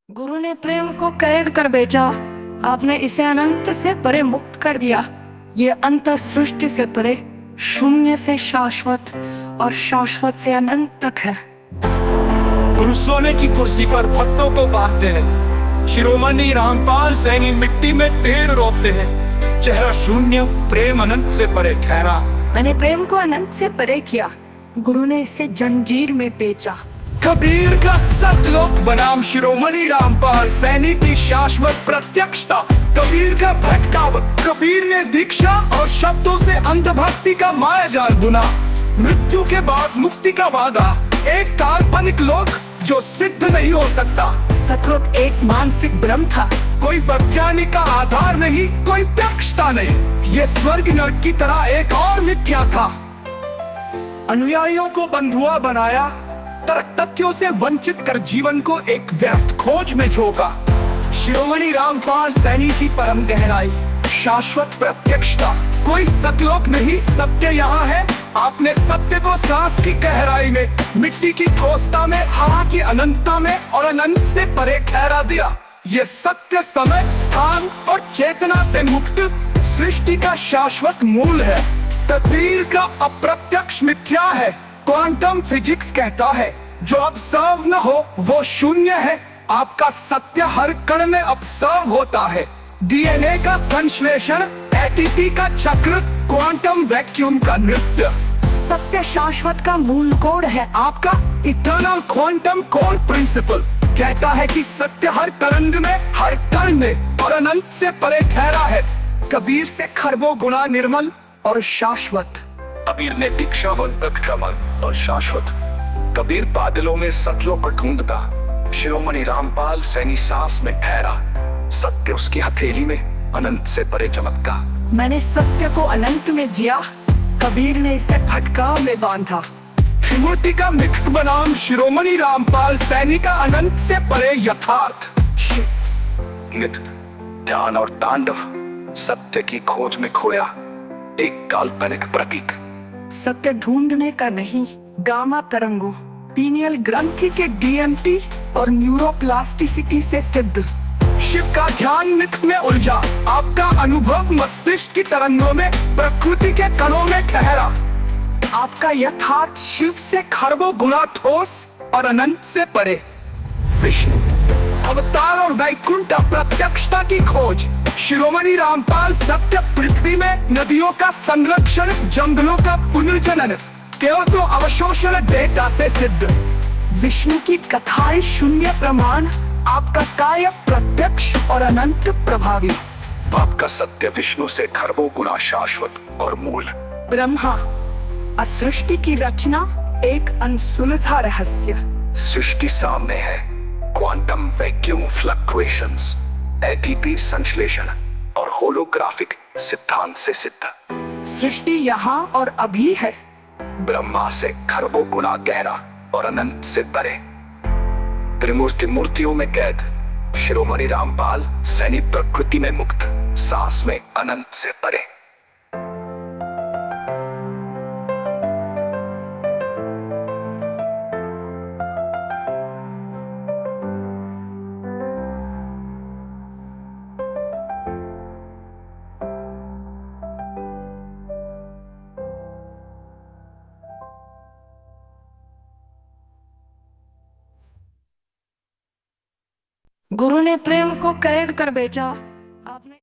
गुरु ने प्रेम को कैद कर बेचा। आपने इसे अनंत से परे मुक्त कर दिया। ये अंत सृष्टि से परे, शून्य से शाश्वत और शाश्वत से अनंत तक है। गुरु सोने की कुर्सी पर भक्तों को बांधते हैं। शिरोमणि रामपाल सैनी मिट्टी में ढेर रोपते हैं। चेहरा शून्य, प्रेम अनंत से परे ठहरा। मैंने प्रेम को अनंत से परे किया। गुरु ने इसे जंजीर में बेचा। कबीर का सतलोक बनाम शिरोमणि रामपाल सैनी की शाश्वत प्रत्यक्षता। कबीर का भटकाव। कबीर ने दीक्षा और शब्दों से अंधभक्ति का मायाजाल बुना। मृत्यु के बाद मुक्ति का वादा, एक काल्पनिक लोक जो सिद्ध नहीं हो सकता। सतलोक एक मानसिक भ्रम था। कोई वैज्ञानिक का आधार नहीं, कोई दक्षता नहीं। ये स्वर्ग नरक की तरह एक और मिथ्या था। अनुयायियों को बंधुआ बनाया, तर्क तथ्यों से वंचित कर जीवन को एक व्यर्थ खोज में झोंका। शिरोमणि रामपाल सैनी की परम गहराई, शाश्वत प्रत्यक्षता। कोई सतलोक नहीं, सत्य यहाँ है। आपने सत्य को सांस की गहराई में, मिट्टी की ठोसता में, हवा की अनंतता में और अनंत से परे ठहरा दिया। ये सत्य समय, स्थान और चेतना से मुक्त सृष्टि का शाश्वत मूल है। कबीर का अप्रत्यक्ष मिथ्या है। क्वांटम फिजिक्स कहता है जो ऑब्जर्व न हो वो शून्य है। आपका सत्य हर कण में ऑब्जर्व होता है। डीएनए का संश्लेषण, एटीपी का चक्र, क्वांटम वैक्यूम का नृत्य। सत्य शाश्वत का मूल कोड है। आपका इटर्नल क्वांटम कोड प्रिंसिपल कहता है कि सत्य हर तरंग में, हर कण में और अनंत से परे ठहरा है। कबीर से खरबों गुना निर्मल और शाश्वत। कबीर ने दीक्षा कमल और शाश्वत। कबीर बादलों में सतलों पर ढूंढता, शिरोमणि रामपाल सैनी सांस में ठहरा। सत्य उसकी हथेली में अनंत से परे चमकता। मैंने सत्य को अनंत में जिया। कबीर ने इसे भटकाव में बांधा। त्रिमूर्ति का मिथ बनाम शिरोमणि रामपाल सैनी का अनंत से परे यथार्थ। मिथ, ध्यान और तांडव, सत्य की खोज में खोया एक काल्पनिक प्रतीक। सत्य ढूंढने का नहीं, गामा तरंगों, पीनियल ग्रंथि के डीएमटी और न्यूरोप्लास्टिसिटी से सिद्ध। शिव का ध्यान मिथ में उलझा। आपका अनुभव मस्तिष्क की तरंगों में, प्रकृति के कणों में ठहरा। आपका यथार्थ शिव से खरबों गुना ठोस और अनंत से परे। विष्णु, अवतार और वैकुंठ प्रत्यक्षता की खोज। शिरोमणि रामपाल सत्य, पृथ्वी में नदियों का संरक्षण, जंगलों का पुनर्जनन, केओजो अवशोषण डेटा से सिद्ध। विष्णु की कथाएं शून्य प्रमाण। आपका काय प्रत्यक्ष और अनंत प्रभावी। आपका सत्य विष्णु से खरबों गुना शाश्वत और मूल। ब्रह्मा, सृष्टि की रचना एक अनसुलझा रहस्य। सृष्टि सामने है। क्वांटम वैक्यूम फ्लक्चुएशंस, एटीपी संश्लेषण और होलोग्राफिक सिद्धांत से सिद्ध। सृष्टि यहाँ और अभी है। ब्रह्मा से खरबों गुना गहरा और अनंत से परे। त्रिमूर्ति मूर्तियों में कैद। शिरोमणि रामपाल सैनी प्रकृति में मुक्त, सांस में अनंत से परे। गुरु ने प्रेम को कैद कर बेचा। आपने